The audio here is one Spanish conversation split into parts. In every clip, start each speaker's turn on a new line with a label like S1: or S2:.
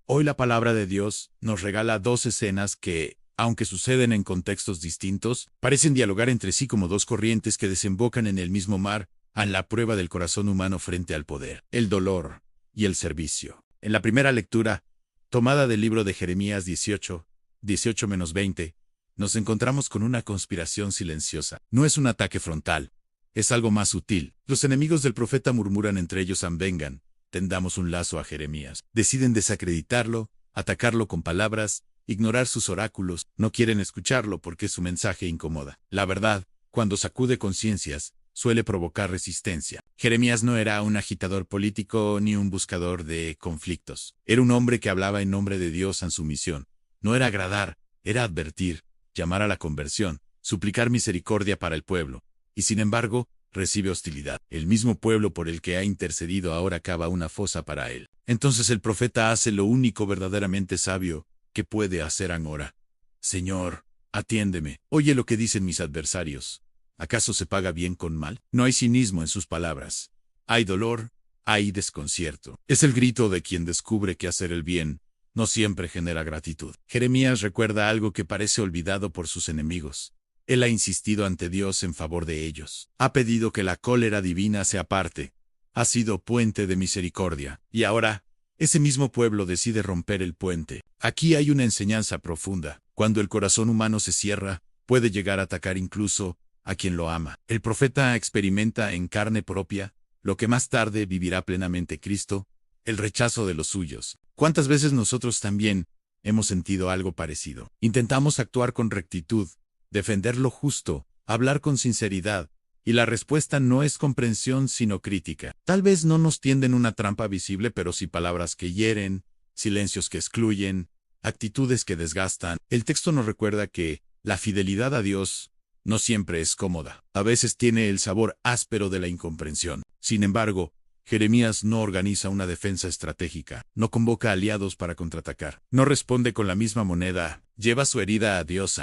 S1: Hoy la palabra de Dios nos regala dos escenas que, aunque suceden en contextos distintos, parecen dialogar entre sí como dos corrientes que desembocan en el mismo mar, a la prueba del corazón humano frente al poder, el dolor y el servicio. En la primera lectura, tomada del libro de Jeremías 18-20, nos encontramos con una conspiración silenciosa. No es un ataque frontal, es algo más sutil. Los enemigos del profeta murmuran entre ellos: vengan, tendamos un lazo a Jeremías. Deciden desacreditarlo, atacarlo con palabras, ignorar sus oráculos. No quieren escucharlo porque su mensaje incomoda. La verdad, cuando sacude conciencias, suele provocar resistencia. Jeremías no era un agitador político ni un buscador de conflictos. Era un hombre que hablaba en nombre de Dios en su misión. No era agradar, era advertir, llamar a la conversión, suplicar misericordia para el pueblo. Y sin embargo, recibe hostilidad. El mismo pueblo por el que ha intercedido ahora cava una fosa para él. Entonces el profeta hace lo único verdaderamente sabio que puede hacer ahora. Señor, atiéndeme. Oye lo que dicen mis adversarios. ¿Acaso se paga bien con mal? No hay cinismo en sus palabras. Hay dolor, hay desconcierto. Es el grito de quien descubre que hacer el bien no siempre genera gratitud. Jeremías recuerda algo que parece olvidado por sus enemigos. Él ha insistido ante Dios en favor de ellos. Ha pedido que la cólera divina se aparte. Ha sido puente de misericordia. Y ahora, ese mismo pueblo decide romper el puente. Aquí hay una enseñanza profunda. Cuando el corazón humano se cierra, puede llegar a atacar incluso a quien lo ama. El profeta experimenta en carne propia lo que más tarde vivirá plenamente Cristo, el rechazo de los suyos. ¿Cuántas veces nosotros también hemos sentido algo parecido? Intentamos actuar con rectitud, defender lo justo, hablar con sinceridad, y la respuesta no es comprensión sino crítica. Tal vez no nos tienden una trampa visible, pero sí palabras que hieren, silencios que excluyen, actitudes que desgastan. El texto nos recuerda que la fidelidad a Dios no siempre es cómoda. A veces tiene el sabor áspero de la incomprensión. Sin embargo, Jeremías no organiza una defensa estratégica, no convoca aliados para contraatacar, no responde con la misma moneda, lleva su herida a Dios.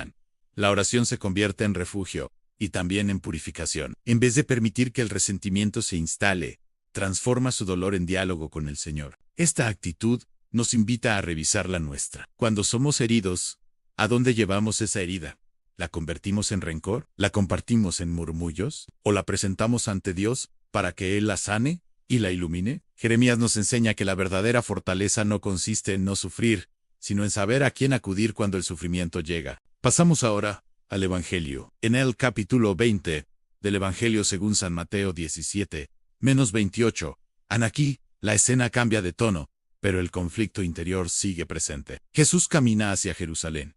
S1: La oración se convierte en refugio y también en purificación. En vez de permitir que el resentimiento se instale, transforma su dolor en diálogo con el Señor. Esta actitud nos invita a revisar la nuestra. Cuando somos heridos, ¿a dónde llevamos esa herida? ¿La convertimos en rencor? ¿La compartimos en murmullos? ¿O la presentamos ante Dios para que Él la sane y la ilumine? Jeremías nos enseña que la verdadera fortaleza no consiste en no sufrir, sino en saber a quién acudir cuando el sufrimiento llega. Pasamos ahora al Evangelio. En el capítulo 20 del Evangelio según San Mateo 17-28, aquí, la escena cambia de tono, pero el conflicto interior sigue presente. Jesús camina hacia Jerusalén.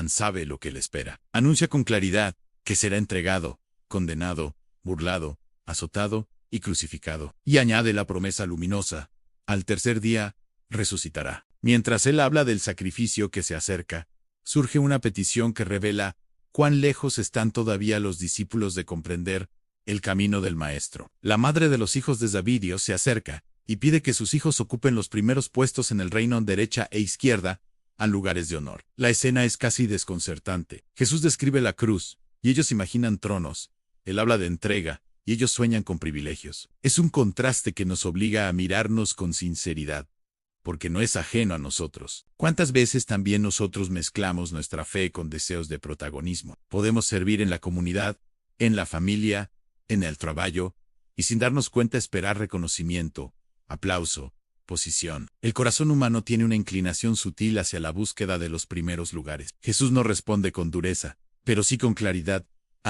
S1: Sabe lo que le espera. Anuncia con claridad que será entregado, condenado, burlado, azotado y crucificado. Y añade la promesa luminosa: al tercer día, resucitará. Mientras él habla del sacrificio que se acerca, surge una petición que revela cuán lejos están todavía los discípulos de comprender el camino del Maestro. La madre de los hijos de Zabidio se acerca y pide que sus hijos ocupen los primeros puestos en el reino derecha e izquierda, a lugares de honor. La escena es casi desconcertante. Jesús describe la cruz, y ellos imaginan tronos. Él habla de entrega, y ellos sueñan con privilegios. Es un contraste que nos obliga a mirarnos con sinceridad, porque no es ajeno a nosotros. ¿Cuántas veces también nosotros mezclamos nuestra fe con deseos de protagonismo? Podemos servir en la comunidad, en la familia, en el trabajo, y sin darnos cuenta esperar reconocimiento, aplauso, posición. El corazón humano tiene una inclinación sutil hacia la búsqueda de los primeros lugares. Jesús no responde con dureza, pero sí con claridad.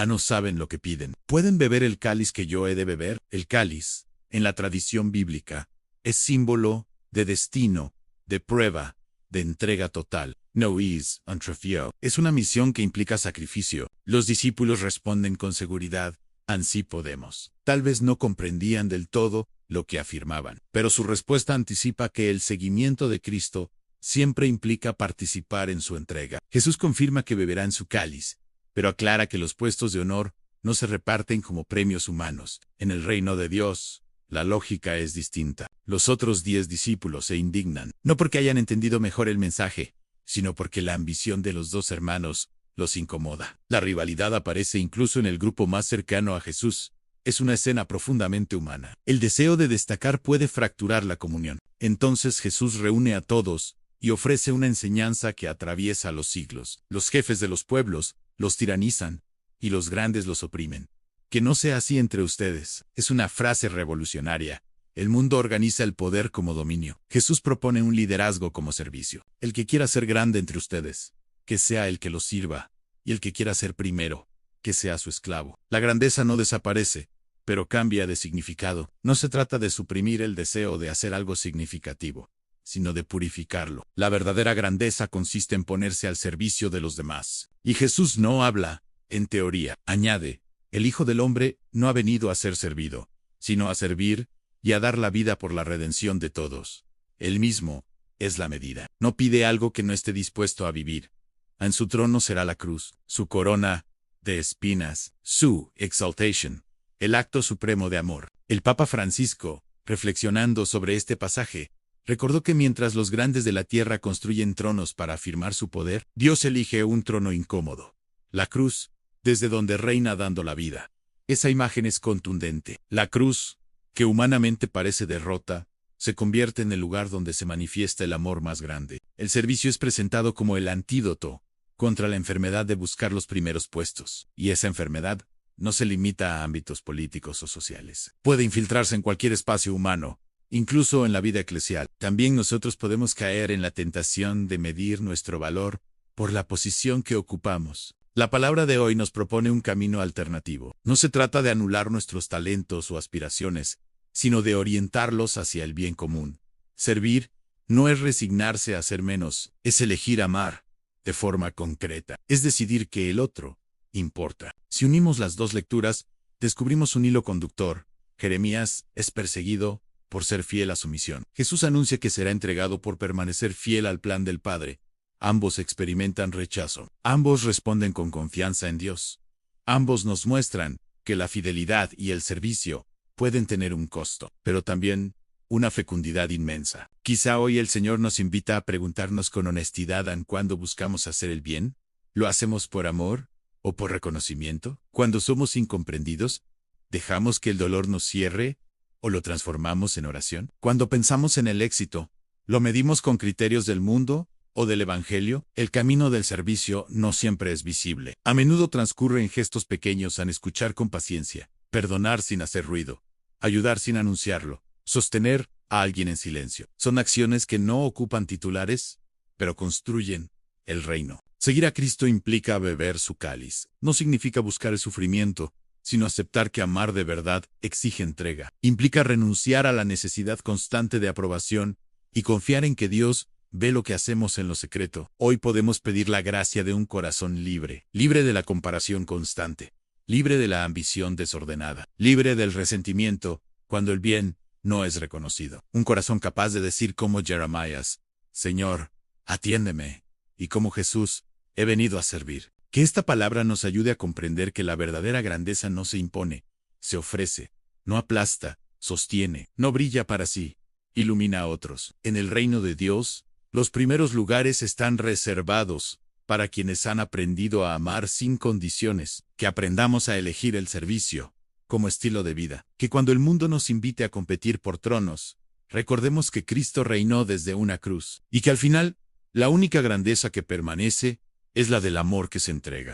S1: No saben lo que piden. ¿Pueden beber el cáliz que yo he de beber? El cáliz, en la tradición bíblica, es símbolo de destino, de prueba, de entrega total. No is untrofio. Es una misión que implica sacrificio. Los discípulos responden con seguridad: sí podemos. Tal vez no comprendían del todo lo que afirmaban, pero su respuesta anticipa que el seguimiento de Cristo siempre implica participar en su entrega. Jesús confirma que beberán su cáliz, pero aclara que los puestos de honor no se reparten como premios humanos. En el reino de Dios, la lógica es distinta. Los otros 10 discípulos se indignan, no porque hayan entendido mejor el mensaje, sino porque la ambición de los dos hermanos los incomoda. La rivalidad aparece incluso en el grupo más cercano a Jesús. Es una escena profundamente humana. El deseo de destacar puede fracturar la comunión. Entonces Jesús reúne a todos y ofrece una enseñanza que atraviesa los siglos. Los jefes de los pueblos los tiranizan y los grandes los oprimen. Que no sea así entre ustedes. Es una frase revolucionaria. El mundo organiza el poder como dominio. Jesús propone un liderazgo como servicio. El que quiera ser grande entre ustedes, que sea el que los sirva, y el que quiera ser primero, que sea su esclavo. La grandeza no desaparece, pero cambia de significado. No se trata de suprimir el deseo de hacer algo significativo, sino de purificarlo. La verdadera grandeza consiste en ponerse al servicio de los demás. Y Jesús no habla, en teoría. Añade, el Hijo del Hombre no ha venido a ser servido, sino a servir y a dar la vida por la redención de todos. Él mismo es la medida. No pide algo que no esté dispuesto a vivir. En su trono será la cruz, su corona de espinas, su exaltation, el acto supremo de amor. El Papa Francisco, reflexionando sobre este pasaje, recordó que mientras los grandes de la tierra construyen tronos para afirmar su poder, Dios elige un trono incómodo, la cruz, desde donde reina dando la vida. Esa imagen es contundente. La cruz, que humanamente parece derrota, se convierte en el lugar donde se manifiesta el amor más grande. El servicio es presentado como el antídoto contra la enfermedad de buscar los primeros puestos. Y esa enfermedad no se limita a ámbitos políticos o sociales. Puede infiltrarse en cualquier espacio humano, incluso en la vida eclesial. También nosotros podemos caer en la tentación de medir nuestro valor por la posición que ocupamos. La palabra de hoy nos propone un camino alternativo. No se trata de anular nuestros talentos o aspiraciones, sino de orientarlos hacia el bien común. Servir no es resignarse a ser menos, es elegir amar de forma concreta. Es decidir que el otro importa. Si unimos las dos lecturas, descubrimos un hilo conductor. Jeremías es perseguido por ser fiel a su misión. Jesús anuncia que será entregado por permanecer fiel al plan del Padre. Ambos experimentan rechazo. Ambos responden con confianza en Dios. Ambos nos muestran que la fidelidad y el servicio pueden tener un costo, pero también una fecundidad inmensa. Quizá hoy el Señor nos invita a preguntarnos con honestidad en cuándo buscamos hacer el bien. ¿Lo hacemos por amor o por reconocimiento? Cuando somos incomprendidos, ¿dejamos que el dolor nos cierre o lo transformamos en oración? Cuando pensamos en el éxito, ¿lo medimos con criterios del mundo o del Evangelio? El camino del servicio no siempre es visible. A menudo transcurre en gestos pequeños, en escuchar con paciencia, perdonar sin hacer ruido, ayudar sin anunciarlo, sostener a alguien en silencio. Son acciones que no ocupan titulares, pero construyen el reino. Seguir a Cristo implica beber su cáliz. No significa buscar el sufrimiento, sino aceptar que amar de verdad exige entrega. Implica renunciar a la necesidad constante de aprobación y confiar en que Dios ve lo que hacemos en lo secreto. Hoy podemos pedir la gracia de un corazón libre, libre de la comparación constante, libre de la ambición desordenada, libre del resentimiento cuando el bien no es reconocido. Un corazón capaz de decir como Jeremías, Señor, atiéndeme, y como Jesús, he venido a servir. Que esta palabra nos ayude a comprender que la verdadera grandeza no se impone, se ofrece, no aplasta, sostiene, no brilla para sí, ilumina a otros. En el reino de Dios, los primeros lugares están reservados para quienes han aprendido a amar sin condiciones. Que aprendamos a elegir el servicio como estilo de vida. Que cuando el mundo nos invite a competir por tronos, recordemos que Cristo reinó desde una cruz, y que al final, la única grandeza que permanece es la del amor que se entrega.